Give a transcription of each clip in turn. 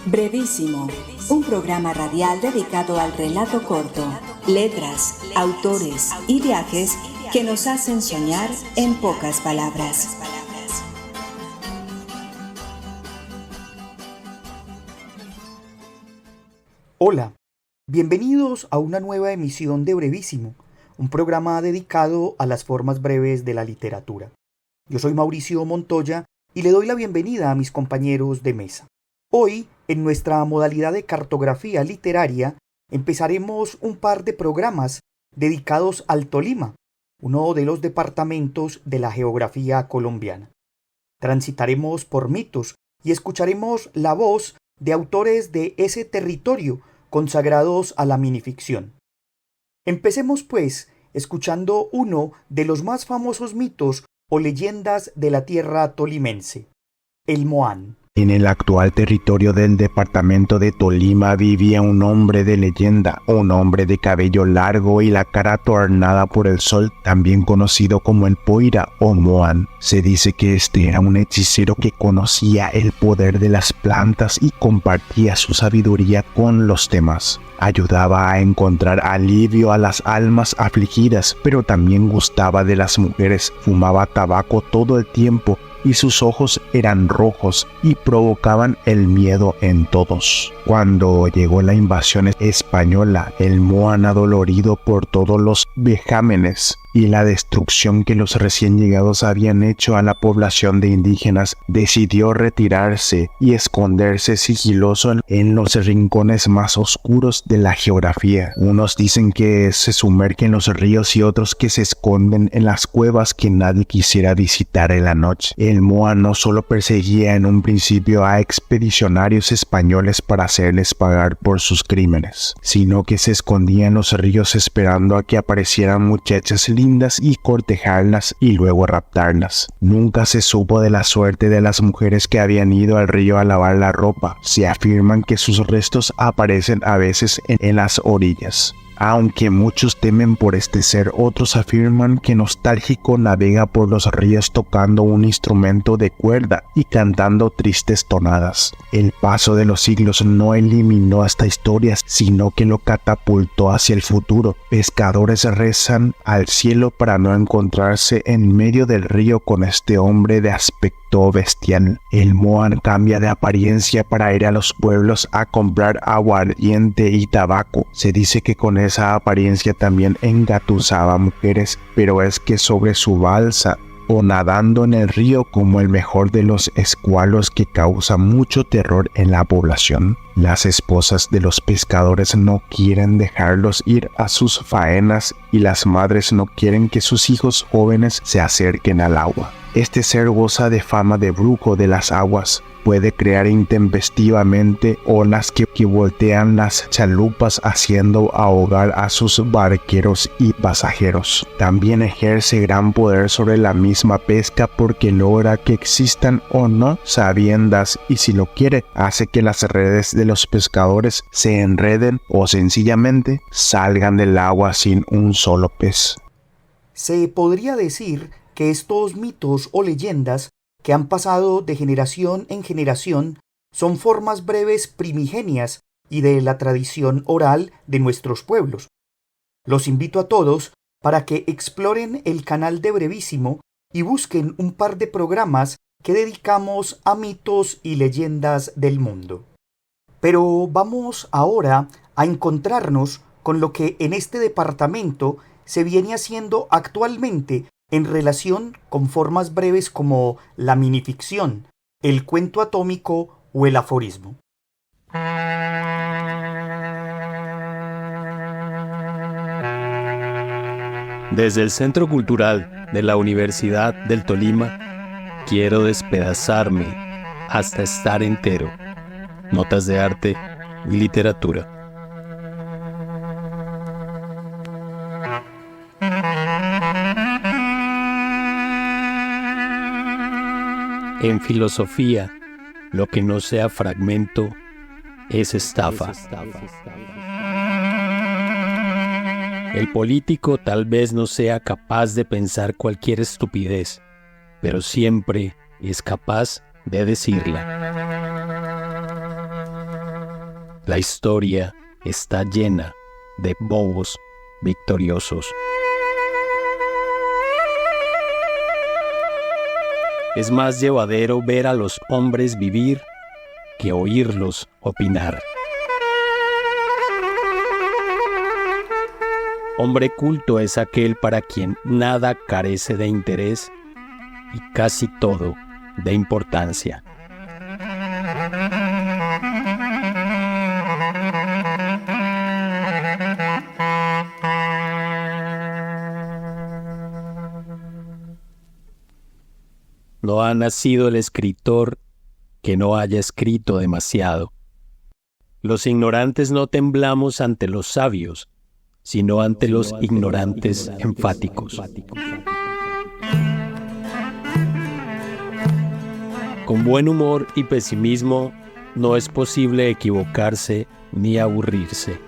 Brevísimo, un programa radial dedicado al relato corto, letras, autores y viajes que nos hacen soñar en pocas palabras. Hola, bienvenidos a una nueva emisión de Brevísimo, un programa dedicado a las formas breves de la literatura. Yo soy Mauricio Montoya y le doy la bienvenida a mis compañeros de mesa. Hoy, en nuestra modalidad de cartografía literaria, empezaremos un par de programas dedicados al Tolima, uno de los departamentos de la geografía colombiana. Transitaremos por mitos y escucharemos la voz de autores de ese territorio consagrados a la minificción. Empecemos, pues, escuchando uno de los más famosos mitos o leyendas de la tierra tolimense, el Moán. En el actual territorio del departamento de Tolima vivía un hombre de leyenda, un hombre de cabello largo y la cara tornada por el sol, también conocido como el Poira o Moán. Se dice que este era un hechicero que conocía el poder de las plantas y compartía su sabiduría con los demás. Ayudaba a encontrar alivio a las almas afligidas, pero también gustaba de las mujeres, fumaba tabaco todo el tiempo y sus ojos eran rojos y provocaban el miedo en todos. Cuando llegó la invasión española, el Moán, adolorido por todos los vejámenes y la destrucción que los recién llegados habían hecho a la población de indígenas, decidió retirarse y esconderse sigiloso en los rincones más oscuros de la geografía. Unos dicen que se sumerge en los ríos y otros que se esconden en las cuevas que nadie quisiera visitar en la noche. El Moán no solo perseguía en un principio a expedicionarios españoles para hacerles pagar por sus crímenes, sino que se escondía en los ríos esperando a que aparecieran muchachas lindas y cortejarlas y luego raptarlas. Nunca se supo de la suerte de las mujeres que habían ido al río a lavar la ropa. Se afirman que sus restos aparecen a veces en las orillas. Aunque muchos temen por este ser, otros afirman que nostálgico navega por los ríos tocando un instrumento de cuerda y cantando tristes tonadas. El paso de los siglos no eliminó esta historia, sino que lo catapultó hacia el futuro. Pescadores rezan al cielo para no encontrarse en medio del río con este hombre de aspecto bestial. El Moán cambia de apariencia para ir a los pueblos a comprar aguardiente y tabaco. Se dice que con esa apariencia también engatusaba mujeres, pero es que sobre su balsa o nadando en el río como el mejor de los escualos que causa mucho terror en la población. Las esposas de los pescadores no quieren dejarlos ir a sus faenas y las madres no quieren que sus hijos jóvenes se acerquen al agua. Este ser goza de fama de brujo de las aguas. Puede crear intempestivamente olas que voltean las chalupas haciendo ahogar a sus barqueros y pasajeros. También ejerce gran poder sobre la misma pesca porque logra que existan o no sabiendas y si lo quiere hace que las redes de los pescadores se enreden o sencillamente salgan del agua sin un solo pez. Se podría decir que estos mitos o leyendas que han pasado de generación en generación son formas breves primigenias y de la tradición oral de nuestros pueblos. Los invito a todos para que exploren el canal de Brevísimo y busquen un par de programas que dedicamos a mitos y leyendas del mundo. Pero vamos ahora a encontrarnos con lo que en este departamento se viene haciendo actualmente en relación con formas breves como la minificción, el cuento atómico o el aforismo. Desde el Centro Cultural de la Universidad del Tolima, quiero despedazarme hasta estar entero. Notas de arte y literatura. En filosofía, lo que no sea fragmento es estafa. El político tal vez no sea capaz de pensar cualquier estupidez, pero siempre es capaz de decirla. La historia está llena de bobos victoriosos. Es más llevadero ver a los hombres vivir que oírlos opinar. Hombre culto es aquel para quien nada carece de interés y casi todo de importancia. No ha nacido el escritor que no haya escrito demasiado. Los ignorantes no temblamos ante los sabios, sino ante los ignorantes enfáticos. Con buen humor y pesimismo no es posible equivocarse ni aburrirse.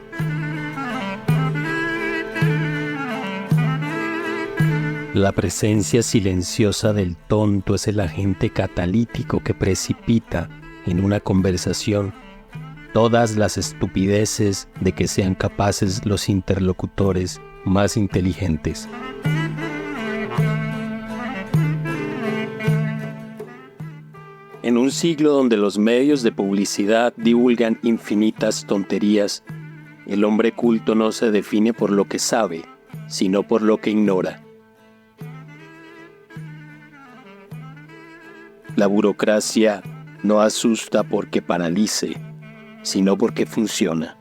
La presencia silenciosa del tonto es el agente catalítico que precipita en una conversación todas las estupideces de que sean capaces los interlocutores más inteligentes. En un siglo donde los medios de publicidad divulgan infinitas tonterías, el hombre culto no se define por lo que sabe, sino por lo que ignora. La burocracia no asusta porque paralice, sino porque funciona.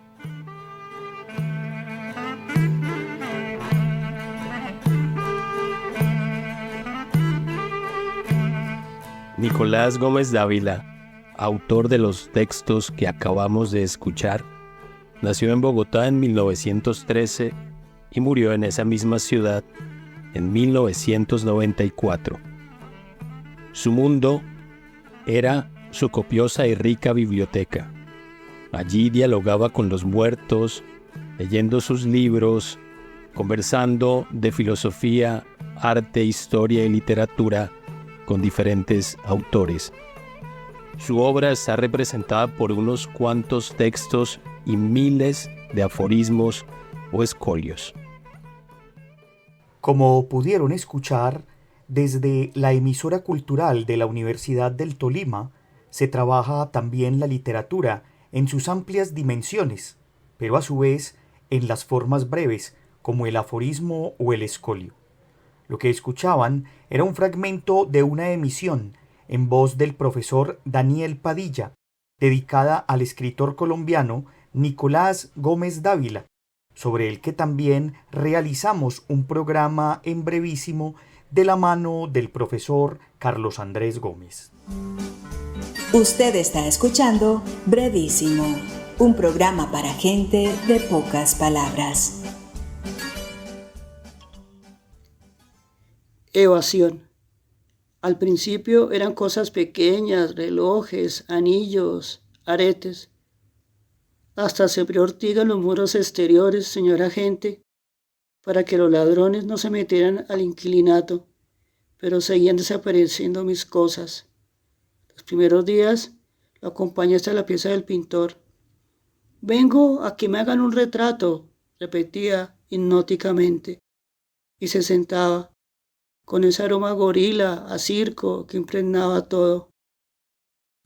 Nicolás Gómez Dávila, autor de los textos que acabamos de escuchar, nació en Bogotá en 1913 y murió en esa misma ciudad en 1994. Su mundo era su copiosa y rica biblioteca. Allí dialogaba con los muertos, leyendo sus libros, conversando de filosofía, arte, historia y literatura con diferentes autores. Su obra está representada por unos cuantos textos y miles de aforismos o escolios. Como pudieron escuchar, desde la emisora cultural de la Universidad del Tolima se trabaja también la literatura en sus amplias dimensiones, pero a su vez en las formas breves, como el aforismo o el escolio. Lo que escuchaban era un fragmento de una emisión en voz del profesor Daniel Padilla, dedicada al escritor colombiano Nicolás Gómez Dávila, sobre el que también realizamos un programa en brevísimo de la mano del profesor Carlos Andrés Gómez. Usted está escuchando Brevísimo, un programa para gente de pocas palabras. Evasión. Al principio eran cosas pequeñas, relojes, anillos, aretes. Hasta sembré ortiga en los muros exteriores, señor agente, para que los ladrones no se metieran al inquilinato, pero seguían desapareciendo mis cosas. Los primeros días lo acompañé hasta la pieza del pintor. «Vengo a que me hagan un retrato», repetía hipnóticamente, y se sentaba, con ese aroma a gorila, a circo que impregnaba todo.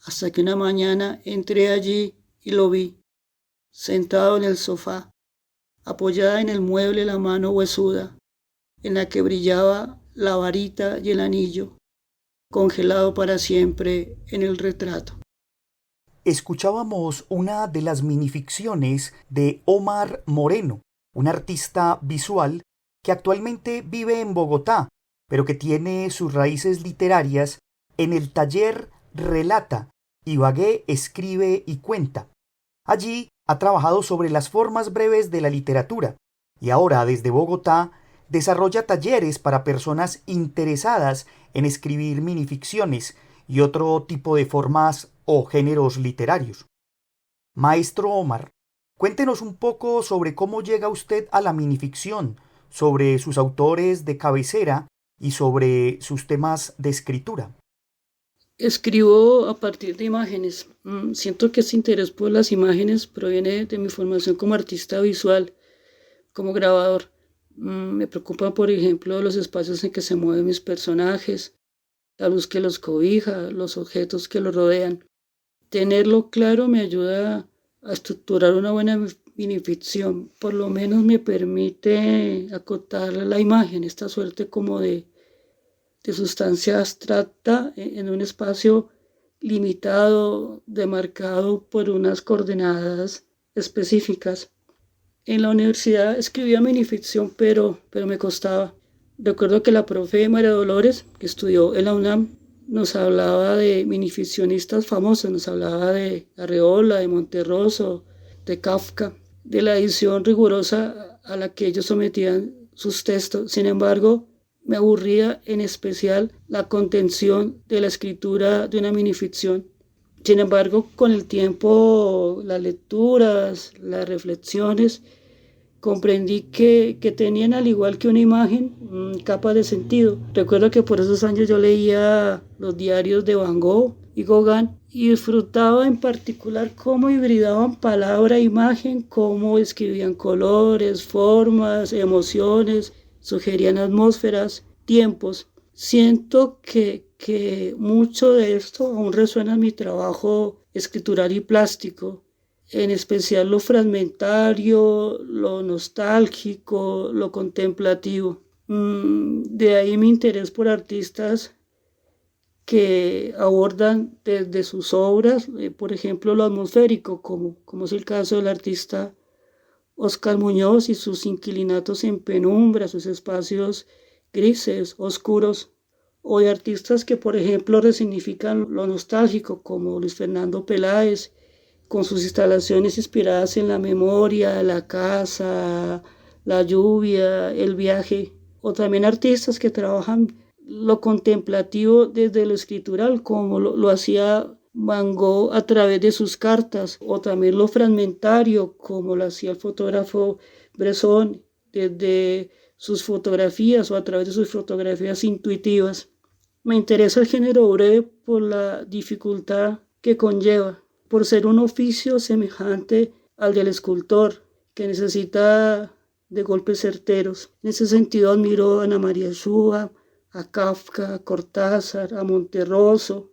Hasta que una mañana entré allí y lo vi, sentado en el sofá, apoyada en el mueble la mano huesuda, en la que brillaba la varita y el anillo, congelado para siempre en el retrato. Escuchábamos una de las minificciones de Omar Moreno, un artista visual que actualmente vive en Bogotá, pero que tiene sus raíces literarias en el taller Relata, Ibagué escribe y cuenta. Allí ha trabajado sobre las formas breves de la literatura y ahora desde Bogotá desarrolla talleres para personas interesadas en escribir minificciones y otro tipo de formas o géneros literarios. Maestro Omar, cuéntenos un poco sobre cómo llega usted a la minificción, sobre sus autores de cabecera y sobre sus temas de escritura. Escribo a partir de imágenes. Siento que este interés por las imágenes proviene de mi formación como artista visual, como grabador. Me preocupa, por ejemplo, los espacios en que se mueven mis personajes, la luz que los cobija, los objetos que los rodean. Tenerlo claro me ayuda a estructurar una buena minificción. Por lo menos me permite acotar la imagen, esta suerte como de sustancia abstracta en un espacio limitado, demarcado por unas coordenadas específicas. En la universidad escribía minificción, pero me costaba. Recuerdo que la profe María Dolores, que estudió en la UNAM, nos hablaba de minificcionistas famosos, nos hablaba de Arreola, de Monterroso, de Kafka, de la edición rigurosa a la que ellos sometían sus textos. Sin embargo, me aburría en especial la contención de la escritura de una minificción. Sin embargo, con el tiempo, las lecturas, las reflexiones, comprendí que tenían, al igual que una imagen, capas de sentido. Recuerdo que por esos años yo leía los diarios de Van Gogh y Gauguin y disfrutaba en particular cómo hibridaban palabra e imagen, cómo escribían colores, formas, emociones, sugerían atmósferas, tiempos. Siento que mucho de esto aún resuena en mi trabajo escritural y plástico, en especial lo fragmentario, lo nostálgico, lo contemplativo. De ahí mi interés por artistas que abordan desde sus obras, por ejemplo, lo atmosférico, como es el caso del artista Oscar Muñoz y sus inquilinatos en penumbra, sus espacios grises, oscuros, o de artistas que, por ejemplo, resignifican lo nostálgico, como Luis Fernando Peláez, con sus instalaciones inspiradas en la memoria, la casa, la lluvia, el viaje, o también artistas que trabajan lo contemplativo desde lo escritural, como lo hacía Van Gogh a través de sus cartas, o también lo fragmentario, como lo hacía el fotógrafo Bresson desde sus fotografías o a través de sus fotografías intuitivas. Me interesa el género breve por la dificultad que conlleva, por ser un oficio semejante al del escultor, que necesita de golpes certeros. En ese sentido admiro a Ana María Schubert, a Kafka, a Cortázar, a Monterroso,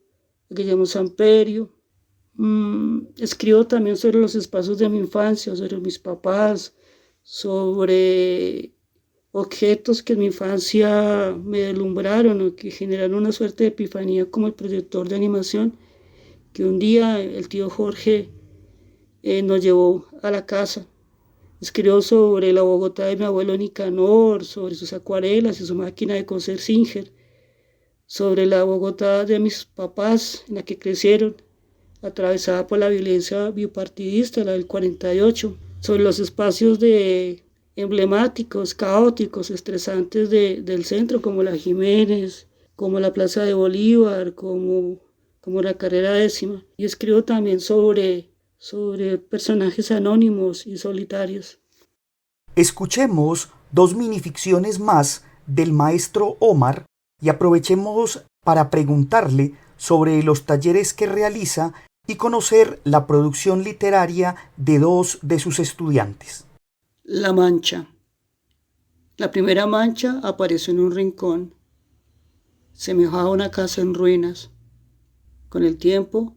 a Guillermo Samperio. Escribo también sobre los espacios de mi infancia, sobre mis papás, sobre objetos que en mi infancia me deslumbraron o que generaron una suerte de epifanía, como el proyector de animación que un día el tío Jorge nos llevó a la casa. Escribió sobre la Bogotá de mi abuelo Nicanor, sobre sus acuarelas y su máquina de coser Singer, sobre la Bogotá de mis papás, en la que crecieron, atravesada por la violencia bipartidista, la del 48, sobre los espacios emblemáticos, caóticos, estresantes del centro, como la Jiménez, como la Plaza de Bolívar, como la Carrera Décima. Y escribo también sobre personajes anónimos y solitarios. Escuchemos 2 minificciones más del maestro Omar y aprovechemos para preguntarle sobre los talleres que realiza y conocer la producción literaria de 2 de sus estudiantes. La mancha. La primera mancha apareció en un rincón. Semejaba a una casa en ruinas. Con el tiempo,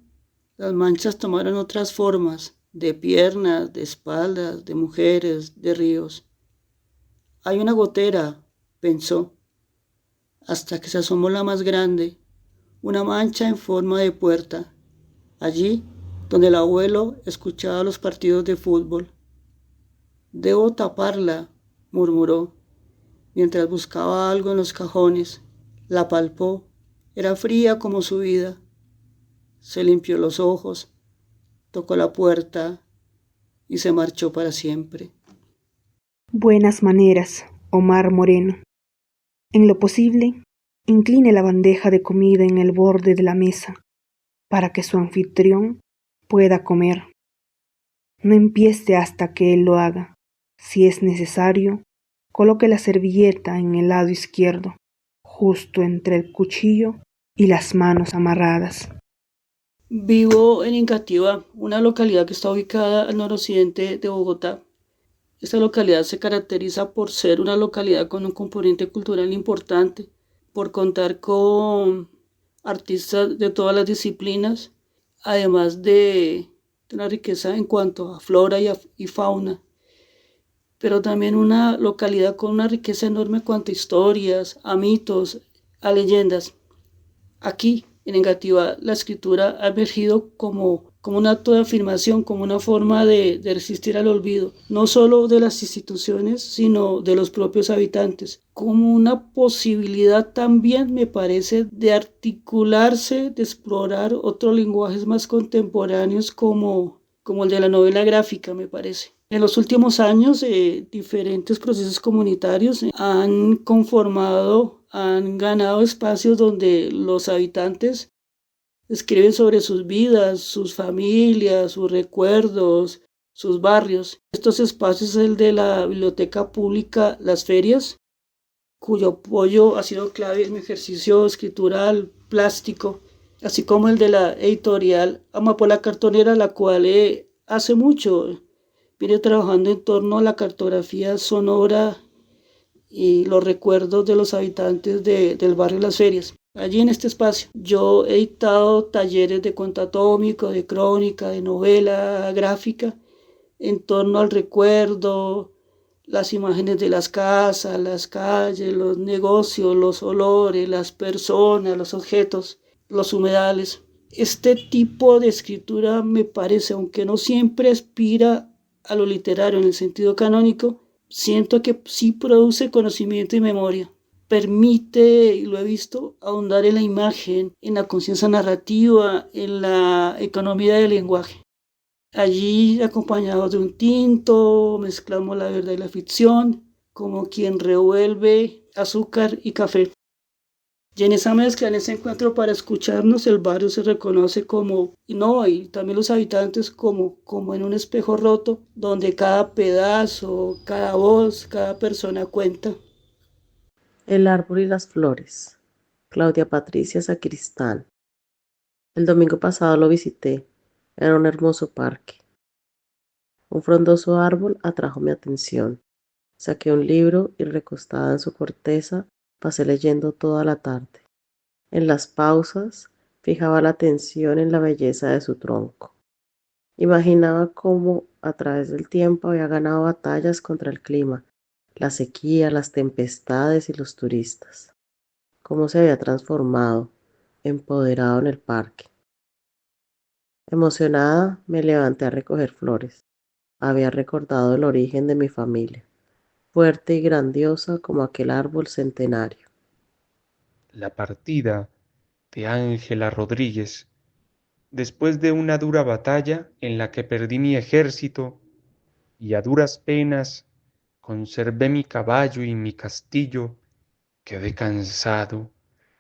las manchas tomaron otras formas, de piernas, de espaldas, de mujeres, de ríos. Hay una gotera, pensó, hasta que se asomó la más grande, una mancha en forma de puerta, allí donde el abuelo escuchaba los partidos de fútbol. Debo taparla, murmuró, mientras buscaba algo en los cajones. La palpó, era fría como su vida. Se limpió los ojos, tocó la puerta y se marchó para siempre. Buenas maneras, Omar Moreno. En lo posible, incline la bandeja de comida en el borde de la mesa para que su anfitrión pueda comer. No empiece hasta que él lo haga. Si es necesario, coloque la servilleta en el lado izquierdo, justo entre el cuchillo y las manos amarradas. Vivo en Engativá, una localidad que está ubicada al noroccidente de Bogotá. Esta localidad se caracteriza por ser una localidad con un componente cultural importante, por contar con artistas de todas las disciplinas, además de una riqueza en cuanto a flora y fauna, pero también una localidad con una riqueza enorme en cuanto a historias, a mitos, a leyendas. Aquí, en Engativá, la escritura ha emergido como un acto de afirmación, como una forma de resistir al olvido, no solo de las instituciones, sino de los propios habitantes, como una posibilidad también, me parece, de articularse, de explorar otros lenguajes más contemporáneos como el de la novela gráfica, me parece. En los últimos años, diferentes procesos comunitarios han ganado espacios donde los habitantes escriben sobre sus vidas, sus familias, sus recuerdos, sus barrios. Estos espacios es el de la biblioteca pública Las Ferias, cuyo apoyo ha sido clave en mi ejercicio escritural, plástico, así como el de la editorial Amapola Cartonera, la cual hace mucho viene trabajando en torno a la cartografía sonora y los recuerdos de los habitantes del barrio Las Ferias. Allí en este espacio yo he dictado talleres de cuento atómico, de crónica, de novela gráfica en torno al recuerdo, las imágenes de las casas, las calles, los negocios, los olores, las personas, los objetos, los humedales. Este tipo de escritura me parece, aunque no siempre aspira a lo literario en el sentido canónico, siento que sí produce conocimiento y memoria. Permite, y lo he visto, ahondar en la imagen, en la conciencia narrativa, en la economía del lenguaje. Allí, acompañados de un tinto, mezclamos la verdad y la ficción, como quien revuelve azúcar y café. Y en esa mezcla, en ese encuentro para escucharnos, el barrio se reconoce y también los habitantes como en un espejo roto, donde cada pedazo, cada voz, cada persona cuenta. El árbol y las flores. Claudia Patricia Sacristán. El domingo pasado lo visité. Era un hermoso parque. Un frondoso árbol atrajo mi atención. Saqué un libro y recostada en su corteza pasé leyendo toda la tarde. En las pausas fijaba la atención en la belleza de su tronco. Imaginaba cómo a través del tiempo había ganado batallas contra el clima, la sequía, las tempestades y los turistas. Cómo se había transformado, empoderado en el parque. Emocionada, me levanté a recoger flores. Había recordado el origen de mi familia, fuerte y grandiosa como aquel árbol centenario. La partida de Ángela Rodríguez, después de una dura batalla en la que perdí mi ejército y a duras penas conservé mi caballo y mi castillo, quedé cansado,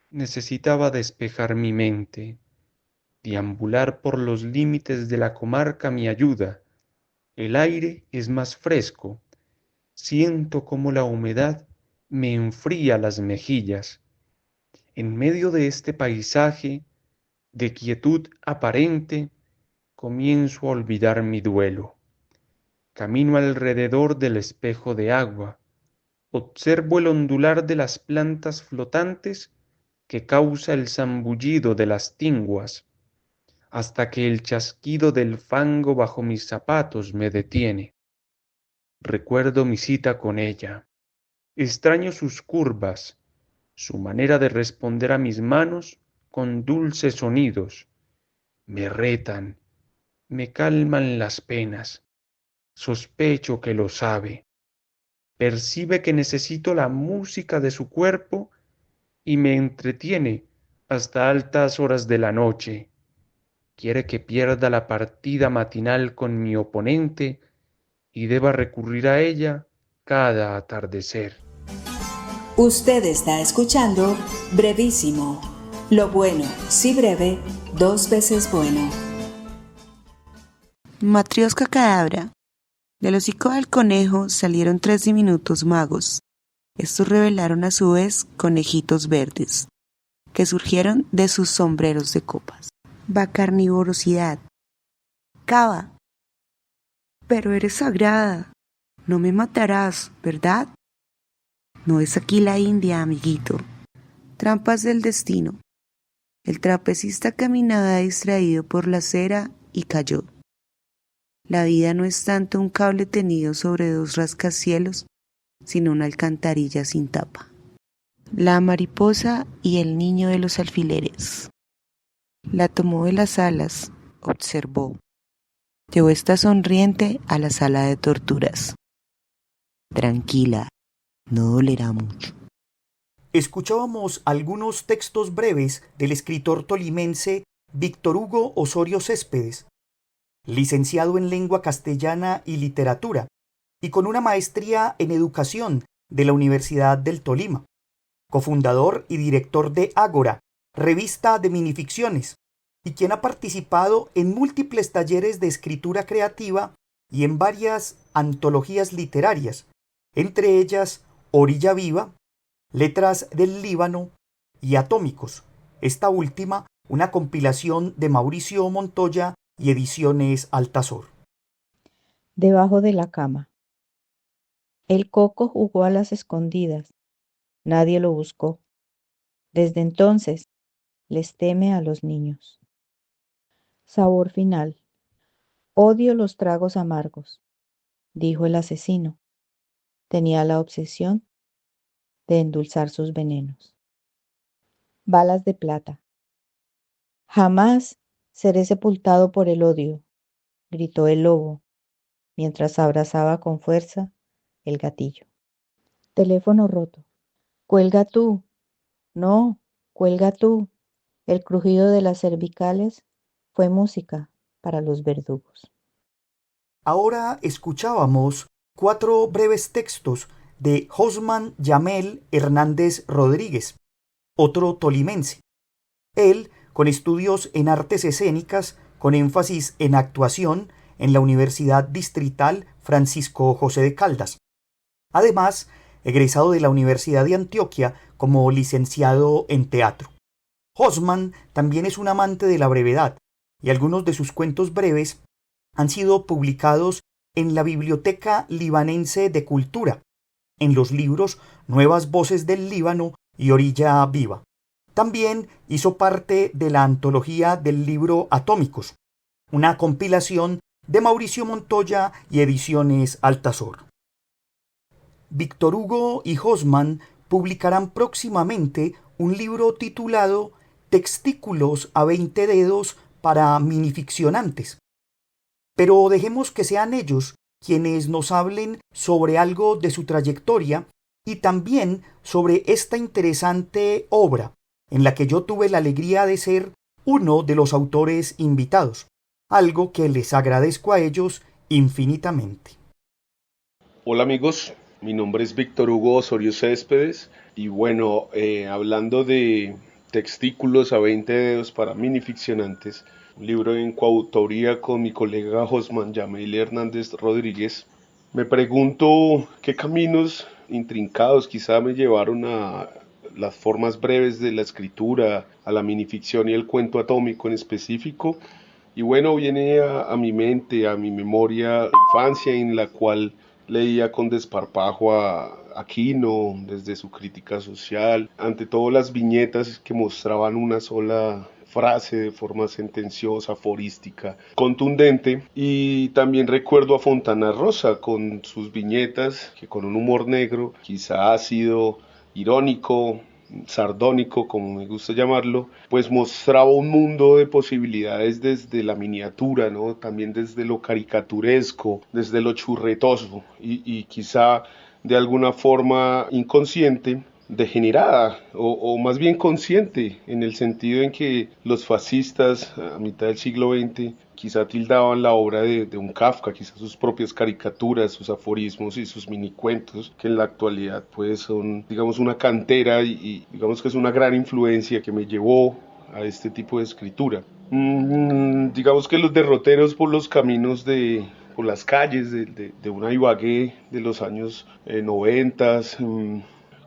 necesitaba despejar mi mente. Deambular por los límites de la comarca me ayuda. El aire es más fresco. Siento como la humedad me enfría las mejillas. En medio de este paisaje de quietud aparente, comienzo a olvidar mi duelo. Camino alrededor del espejo de agua. Observo el ondular de las plantas flotantes que causa el zambullido de las tinguas, hasta que el chasquido del fango bajo mis zapatos me detiene. Recuerdo mi cita con ella. Extraño sus curvas, su manera de responder a mis manos con dulces sonidos. Me retan, me calman las penas. Sospecho que lo sabe. Percibe que necesito la música de su cuerpo y me entretiene hasta altas horas de la noche. Quiere que pierda la partida matinal con mi oponente y deba recurrir a ella cada atardecer. Usted está escuchando Brevísimo. Lo bueno, si breve, 2 veces bueno. Matrioska Cadabra. Del hocico del conejo salieron 3 diminutos magos. Estos revelaron a su vez conejitos verdes. que surgieron de sus sombreros de copas. Bacarnivorosidad. Cava. Pero eres sagrada. No me matarás, ¿verdad? No es aquí la India, amiguito. Trampas del destino. El trapecista caminaba distraído por la acera y cayó. La vida no es tanto un cable tendido sobre dos rascacielos, sino una alcantarilla sin tapa. La mariposa y el niño de los alfileres. La tomó de las alas, observó. Llevó esta sonriente a la sala de torturas. Tranquila, no dolerá mucho. Escuchábamos algunos textos breves del escritor tolimense Víctor Hugo Osorio Céspedes, licenciado en Lengua Castellana y Literatura, y con una maestría en Educación de la Universidad del Tolima, cofundador y director de Ágora, revista de minificciones, y quien ha participado en múltiples talleres de escritura creativa y en varias antologías literarias, entre ellas Orilla Viva, Letras del Líbano y Atómicos, esta última una compilación de Mauricio Montoya y Ediciones Altazor. Debajo de la cama. El coco jugó a las escondidas. Nadie lo buscó. Desde entonces les teme a los niños. Sabor final. Odio los tragos amargos, dijo el asesino. Tenía la obsesión de endulzar sus venenos. Balas de plata. Jamás seré sepultado por el odio, gritó el lobo, mientras abrazaba con fuerza el gatillo. Teléfono roto. Cuelga tú. No, cuelga tú. El crujido de las cervicales fue música para los verdugos. Ahora escuchábamos 4 breves textos de Josman Yamel Hernández Rodríguez, otro tolimense. Él, con estudios en artes escénicas, con énfasis en actuación en la Universidad Distrital Francisco José de Caldas. Además, egresado de la Universidad de Antioquia como licenciado en teatro. Josman también es un amante de la brevedad, y algunos de sus cuentos breves han sido publicados en la Biblioteca Libanense de Cultura, en los libros Nuevas Voces del Líbano y Orilla Viva. También hizo parte de la antología del libro Atómicos, una compilación de Mauricio Montoya y Ediciones Altazor. Víctor Hugo y Josman publicarán próximamente un libro titulado Textículos a 20 dedos para minificcionantes. Pero dejemos que sean ellos quienes nos hablen sobre algo de su trayectoria y también sobre esta interesante obra, en la que yo tuve la alegría de ser uno de los autores invitados, algo que les agradezco a ellos infinitamente. Hola amigos, mi nombre es Víctor Hugo Osorio Céspedes y bueno, hablando de Textículos a 20 dedos para minificcionantes, un libro en coautoría con mi colega Josman Yamel Hernández Rodríguez, me pregunto qué caminos intrincados quizá me llevaron a las formas breves de la escritura, a la minificción y el cuento atómico en específico. Y bueno, viene a mi mente, a mi memoria, la infancia en la cual leía con desparpajo a Aquino desde su crítica social, ante todo las viñetas que mostraban una sola frase de forma sentenciosa, aforística, contundente. Y también recuerdo a Fontana Rosa con sus viñetas que con un humor negro, quizá ácido, irónico, sardónico, como me gusta llamarlo, pues mostraba un mundo de posibilidades desde la miniatura, ¿no? También desde lo caricaturesco, desde lo churretoso y quizá de alguna forma inconsciente, degenerada o más bien consciente, en el sentido en que los fascistas a mitad del siglo XX quizá tildaban la obra de un Kafka, quizá sus propias caricaturas, sus aforismos y sus minicuentos, que en la actualidad pues son, digamos, una cantera y digamos que es una gran influencia que me llevó a este tipo de escritura. Digamos que los derroteros por los caminos por las calles de una Ibagué de los años 90,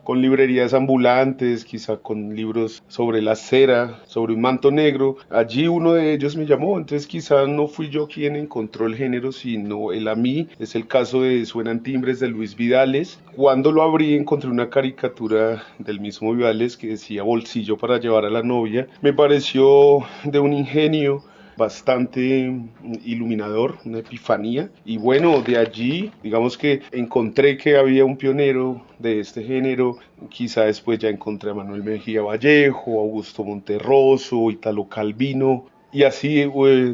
con librerías ambulantes, quizá con libros sobre la cera, sobre un manto negro. Allí uno de ellos me llamó, entonces quizá no fui yo quien encontró el género, sino él a mí. Es el caso de Suenan timbres de Luis Vidales. Cuando lo abrí encontré una caricatura del mismo Vidales que decía bolsillo para llevar a la novia. Me pareció de un ingenio bastante iluminador, una epifanía, y bueno, de allí digamos que encontré que había un pionero de este género. Quizá después ya encontré a Manuel Mejía Vallejo, Augusto Monterroso, Italo Calvino, y así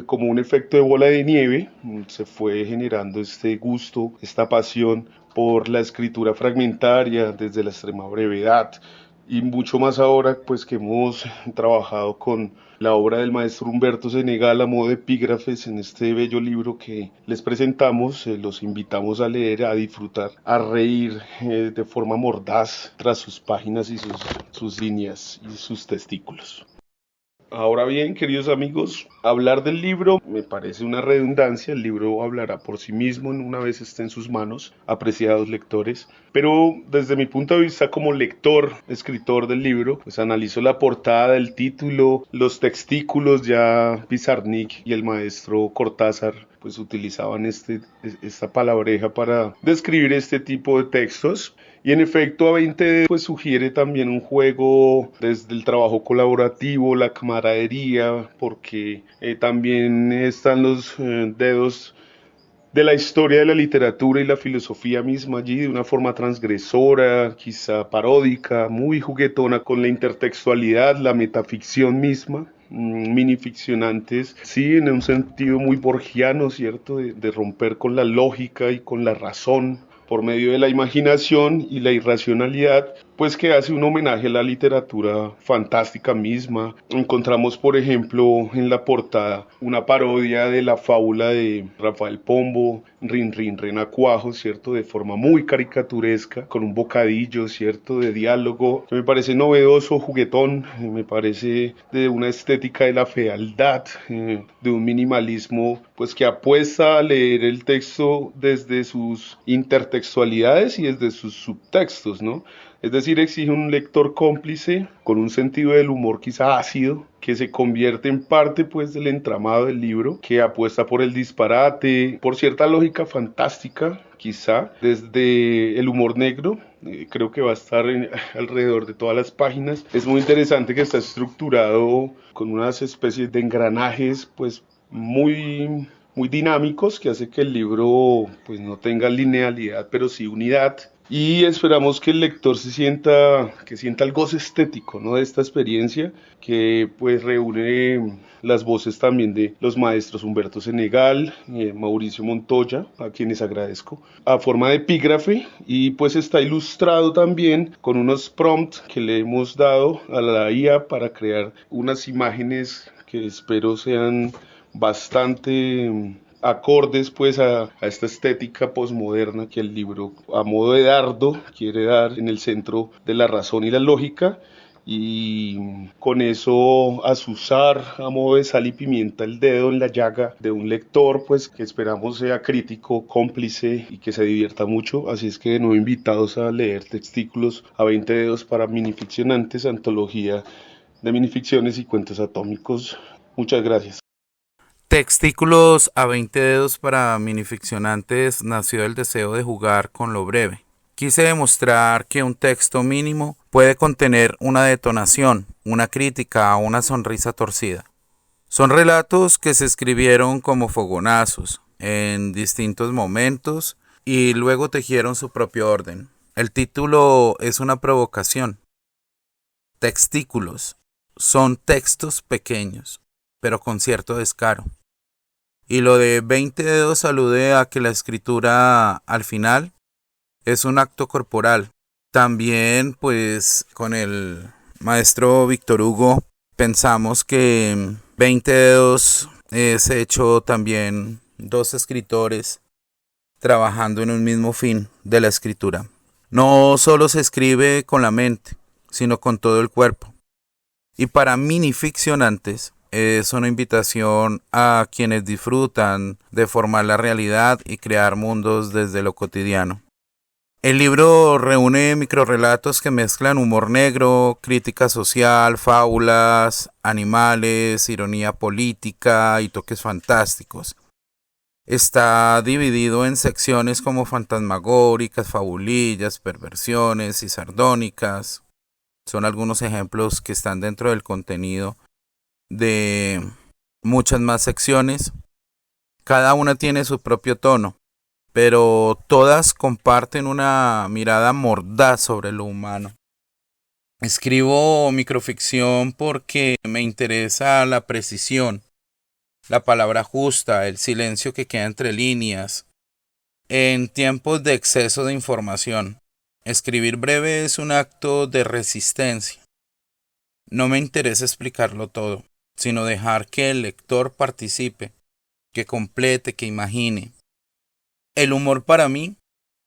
como un efecto de bola de nieve se fue generando este gusto, esta pasión por la escritura fragmentaria desde la extrema brevedad, y mucho más ahora pues que hemos trabajado con la obra del maestro Humberto Senegal a modo de epígrafes en este bello libro que les presentamos. Los invitamos a leer, a disfrutar, a reír de forma mordaz tras sus páginas y sus líneas y sus testículos. Ahora bien, queridos amigos, hablar del libro me parece una redundancia. El libro hablará por sí mismo una vez esté en sus manos, apreciados lectores. Pero desde mi punto de vista como lector, escritor del libro, pues analizo la portada, el título, los textículos. Ya Pizarnik y el maestro Cortázar pues utilizaban esta palabreja para describir este tipo de textos. Y en efecto, A20 pues sugiere también un juego desde el trabajo colaborativo, la camaradería, porque también están los dedos de la historia de la literatura y la filosofía misma allí, de una forma transgresora, quizá paródica, muy juguetona con la intertextualidad, la metaficción misma. Minificcionantes, sí, en un sentido muy borgiano, ¿cierto? De romper con la lógica y con la razón por medio de la imaginación y la irracionalidad, pues que hace un homenaje a la literatura fantástica misma. Encontramos, por ejemplo, en la portada una parodia de la fábula de Rafael Pombo, Rin Rin Renacuajo, ¿cierto? De forma muy caricaturesca, con un bocadillo, ¿cierto? De diálogo, que me parece novedoso, juguetón, me parece de una estética de la fealdad, de un minimalismo, pues que apuesta a leer el texto desde sus intertextualidades y desde sus subtextos, ¿no? Es decir, exige un lector cómplice con un sentido del humor quizá ácido, que se convierte en parte pues del entramado del libro, que apuesta por el disparate, por cierta lógica fantástica, quizá desde el humor negro. Creo que va a estar alrededor de todas las páginas. Es muy interesante que está estructurado con unas especies de engranajes pues muy dinámicos, que hace que el libro pues no tenga linealidad pero sí unidad. Y esperamos que el lector sienta el goce estético, ¿no? De esta experiencia, que pues reúne las voces también de los maestros Humberto Senegal, Mauricio Montoya, a quienes agradezco, a forma de epígrafe, y pues está ilustrado también con unos prompts que le hemos dado a la IA para crear unas imágenes que espero sean bastante acordes pues a esta estética posmoderna que el libro, a modo de dardo, quiere dar en el centro de la razón y la lógica, y con eso azuzar a modo de sal y pimienta el dedo en la llaga de un lector pues que esperamos sea crítico, cómplice y que se divierta mucho. Así es que de nuevo invitados a leer Textículos a 20 dedos para minificcionantes, antología de minificciones y cuentos atómicos. Muchas gracias. Textículos a 20 dedos para minificcionantes nació del deseo de jugar con lo breve. Quise demostrar que un texto mínimo puede contener una detonación, una crítica o una sonrisa torcida. Son relatos que se escribieron como fogonazos en distintos momentos y luego tejieron su propio orden. El título es una provocación. Textículos son textos pequeños, pero con cierto descaro. Y lo de 20 dedos alude a que la escritura al final es un acto corporal. También pues con el maestro Víctor Hugo pensamos que 20 dedos es hecho también dos escritores trabajando en un mismo fin de la escritura. No solo se escribe con la mente, sino con todo el cuerpo. Y para minificcionantes es una invitación a quienes disfrutan de formar la realidad y crear mundos desde lo cotidiano. El libro reúne microrrelatos que mezclan humor negro, crítica social, fábulas, animales, ironía política y toques fantásticos. Está dividido en secciones como fantasmagóricas, fabulillas, perversiones y sardónicas. Son algunos ejemplos que están dentro del contenido de muchas más secciones. Cada una tiene su propio tono, pero todas comparten una mirada mordaz sobre lo humano. Escribo microficción porque me interesa la precisión, la palabra justa, el silencio que queda entre líneas. En tiempos de exceso de información, escribir breve es un acto de resistencia. No me interesa explicarlo todo, sino dejar que el lector participe, que complete, que imagine. El humor para mí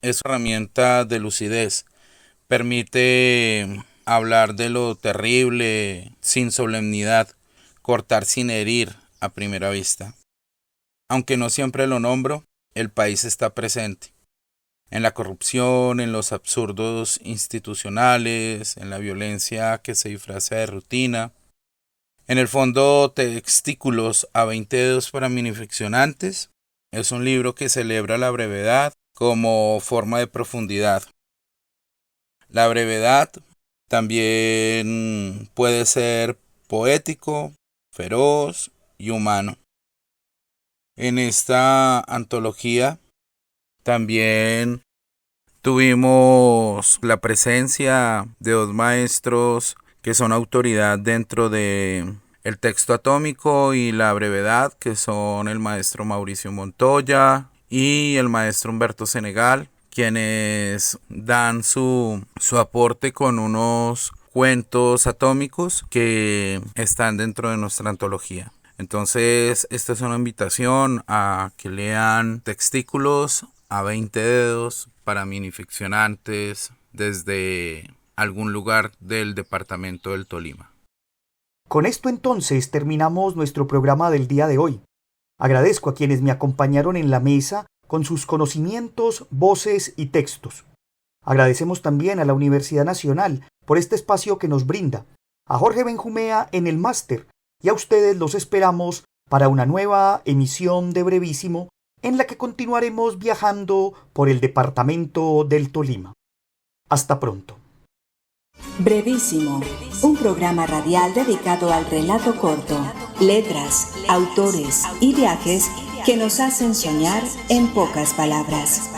es una herramienta de lucidez. Permite hablar de lo terrible sin solemnidad, cortar sin herir a primera vista. Aunque no siempre lo nombro, el país está presente. En la corrupción, en los absurdos institucionales, en la violencia que se disfraza de rutina. En el fondo, Textículos a 20 dedos para minificcionantes es un libro que celebra la brevedad como forma de profundidad. La brevedad también puede ser poético, feroz y humano. En esta antología también tuvimos la presencia de dos maestros que son autoridad dentro de el texto atómico y la brevedad, que son el maestro Mauricio Montoya y el maestro Humberto Senegal, quienes dan su aporte con unos cuentos atómicos que están dentro de nuestra antología. Entonces, esta es una invitación a que lean Textículos a 20 dedos para minificcionantes desde algún lugar del departamento del Tolima. Con esto entonces terminamos nuestro programa del día de hoy. Agradezco a quienes me acompañaron en la mesa con sus conocimientos, voces y textos. Agradecemos también a la Universidad Nacional por este espacio que nos brinda, a Jorge Benjumea en el máster, y a ustedes los esperamos para una nueva emisión de Brevísimo en la que continuaremos viajando por el departamento del Tolima. Hasta pronto. Brevísimo, un programa radial dedicado al relato corto, letras, autores y viajes que nos hacen soñar en pocas palabras.